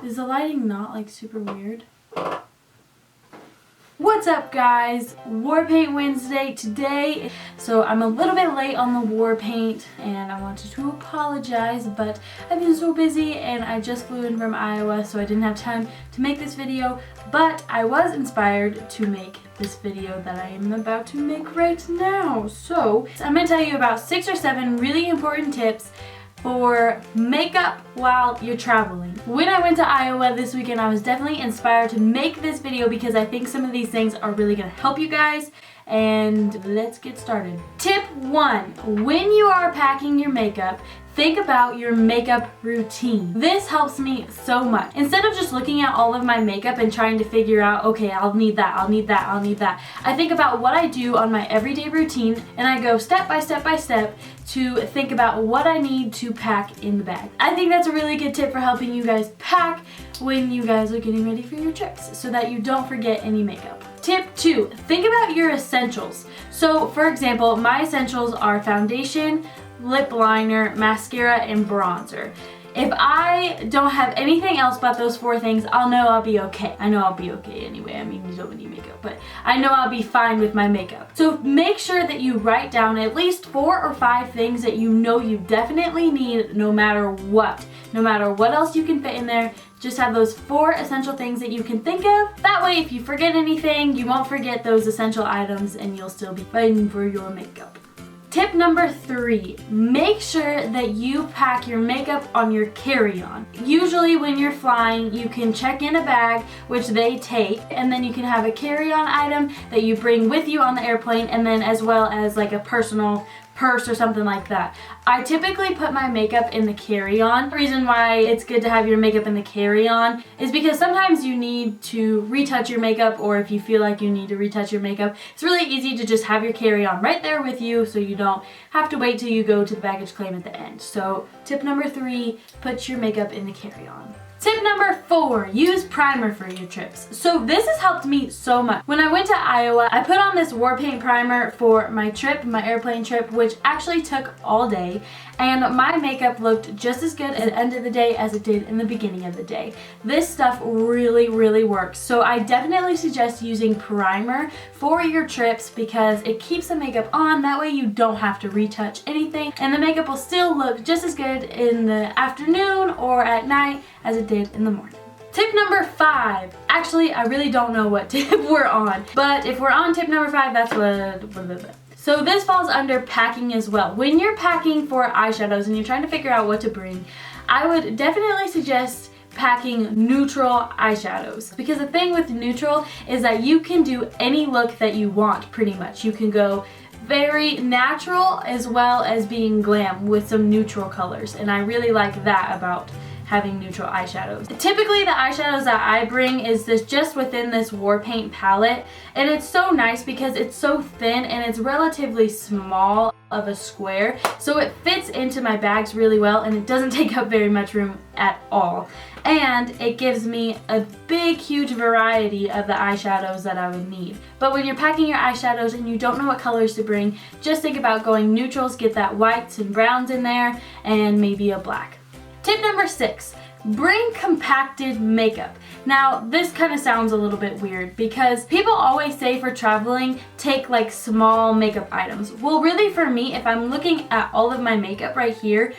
Is the lighting not like super weird? What's up guys? WarPaint Wednesday today. So I'm a little bit late on the WarPaint and I wanted to apologize, but I've been so busy and I just flew in from Iowa, so I didn't have time to make this video, but I was inspired to make this video that I am about to make right now. So I'm going to tell you about 6 or 7 really important tips for makeup while you're traveling. When I went to Iowa this weekend, I was definitely inspired to make this video because I think some of these things are really going to help you guys. And let's get started. Tip 1. When you are packing your makeup, think about your makeup routine. This helps me so much. Instead of just looking at all of my makeup and trying to figure out, okay, I'll need that, I'll need that, I'll need that, I think about what I do on my everyday routine and I go step by step by step to think about what I need to pack in the bag. I think that's a really good tip for helping you guys pack when you guys are getting ready for your trips so that you don't forget any makeup. Tip 2, think about your essentials. So for example, my essentials are foundation, lip liner, mascara, and bronzer. If I don't have anything else but those 4 things, I'll know I'll be okay. I know I'll be okay anyway. I mean, you don't need makeup, but I know I'll be fine with my makeup. So make sure that you write down at least 4 or 5 things that you know you definitely need no matter what. No matter what else you can fit in there, just have those 4 essential things that you can think of. That way, if you forget anything, you won't forget those essential items and you'll still be fighting for your makeup. Tip number 3, make sure that you pack your makeup on your carry-on. Usually when you're flying, you can check in a bag, which they take, and then you can have a carry-on item that you bring with you on the airplane, and then as well as like a personal purse or something like that. I typically put my makeup in the carry-on. The reason why it's good to have your makeup in the carry-on is because sometimes you need to retouch your makeup, or if you feel like you need to retouch your makeup, it's really easy to just have your carry-on right there with you so you don't have to wait till you go to the baggage claim at the end. So tip number 3, put your makeup in the carry-on. Tip number 4, use primer for your trips. So this has helped me so much. When I went to Iowa, I put on this WarPaint primer for my trip, my airplane trip, which actually took all day, and my makeup looked just as good at the end of the day as it did in the beginning of the day. This stuff really, really works. So I definitely suggest using primer for your trips because it keeps the makeup on. That way you don't have to retouch anything, and the makeup will still look just as good in the afternoon or at night as it did in the morning. Tip number 5. Actually, I really don't know what tip we're on, but if we're on tip number 5, that's what. So this falls under packing as well. When you're packing for eyeshadows and you're trying to figure out what to bring, I would definitely suggest packing neutral eyeshadows, because the thing with neutral is that you can do any look that you want pretty much. You can go very natural as well as being glam with some neutral colors, and I really like that about having neutral eyeshadows. Typically the eyeshadows that I bring is this just within this WarPaint palette, and it's so nice because it's so thin and it's relatively small of a square, so it fits into my bags really well and it doesn't take up very much room at all, and it gives me a big huge variety of the eyeshadows that I would need. But when you're packing your eyeshadows and you don't know what colors to bring, just think about going neutrals, get that whites and browns in there, and maybe a black. Tip number 6, bring compacted makeup. Now, this kind of sounds a little bit weird because people always say for traveling, take like small makeup items. Well, really for me, if I'm looking at all of my makeup right here,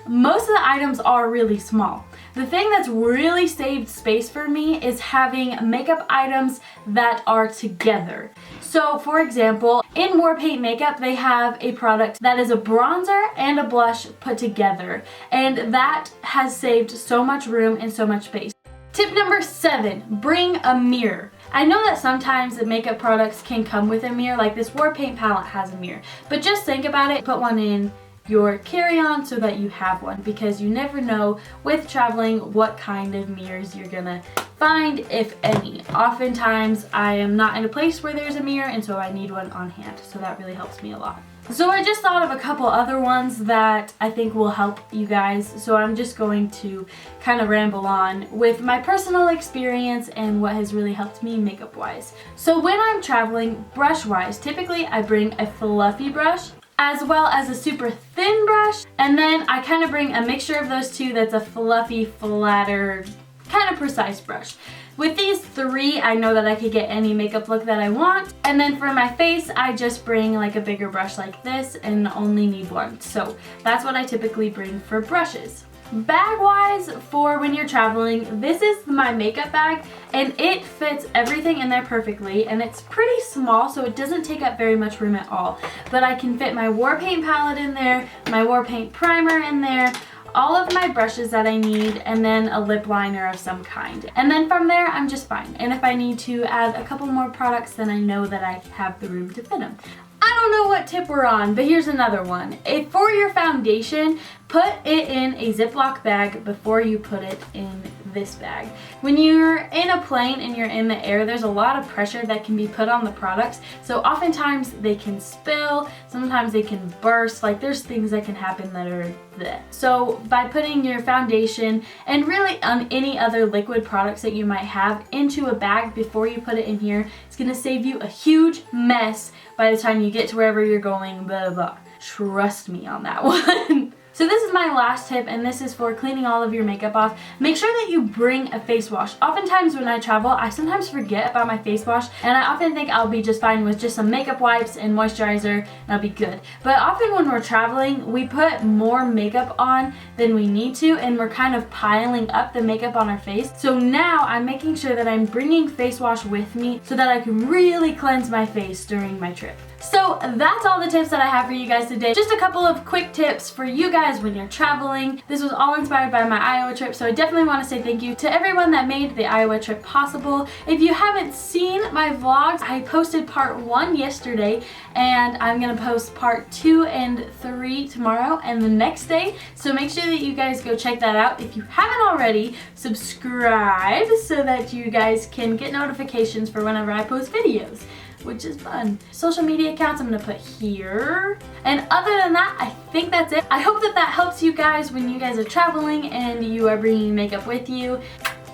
most of the items are really small. The thing that's really saved space for me is having makeup items that are together. So for example, in WarPaint makeup, they have a product that is a bronzer and a blush put together, and that has saved so much room and so much space. Tip number 7, bring a mirror. I know that sometimes the makeup products can come with a mirror, like this WarPaint palette has a mirror, but just think about it, put one in your carry-on so that you have one, because you never know with traveling what kind of mirrors you're gonna find, if any. Oftentimes I am not in a place where there's a mirror, and so I need one on hand, so that really helps me a lot. So I just thought of a couple other ones that I think will help you guys, so I'm just going to kind of ramble on with my personal experience and what has really helped me makeup wise. So when I'm traveling, brush wise, typically I bring a fluffy brush as well as a super thin brush, and then I kind of bring a mixture of those two that's a fluffy, flatter kind of precise brush. With these 3, I know that I could get any makeup look that I want. And then for my face, I just bring like a bigger brush like this and only need 1. So that's what I typically bring for brushes. Bag wise, for when you're traveling, this is my makeup bag and it fits everything in there perfectly, and it's pretty small so it doesn't take up very much room at all. But I can fit my WarPaint palette in there, my WarPaint primer in there, all of my brushes that I need, and then a lip liner of some kind. And then from there, I'm just fine. And if I need to add a couple more products, then I know that I have the room to fit them. I don't know what tip we're on, but here's another one. If for your foundation, put it in a Ziploc bag before you put it in this bag. When you're in a plane and you're in the air, there's a lot of pressure that can be put on the products. So oftentimes they can spill, sometimes they can burst, like there's things that can happen that are there. So by putting your foundation and really on any other liquid products that you might have into a bag before you put it in here, it's gonna save you a huge mess by the time you get to wherever you're going, blah, blah, blah. Trust me on that one. So this is my last tip, and this is for cleaning all of your makeup off. Make sure that you bring a face wash. Oftentimes when I travel, I sometimes forget about my face wash, and I often think I'll be just fine with just some makeup wipes and moisturizer, and I'll be good. But often when we're traveling, we put more makeup on than we need to, and we're kind of piling up the makeup on our face. So now I'm making sure that I'm bringing face wash with me so that I can really cleanse my face during my trip. So that's all the tips that I have for you guys today. Just a couple of quick tips for you guys when you're traveling. This was all inspired by my Iowa trip, so I definitely want to say thank you to everyone that made the Iowa trip possible. If you haven't seen my vlogs, I posted part 1 yesterday, and I'm going to post part 2 and 3 tomorrow and the next day. So make sure that you guys go check that out. If you haven't already, subscribe so that you guys can get notifications for whenever I post videos, which is fun. Social media accounts I'm gonna put here. And other than that, I think that's it. I hope that that helps you guys when you guys are traveling and you are bringing makeup with you.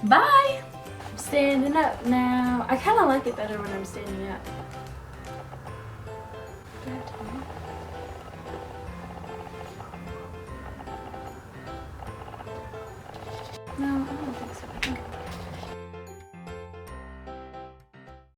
Bye! I'm standing up now. I kind of like it better when I'm standing up. No.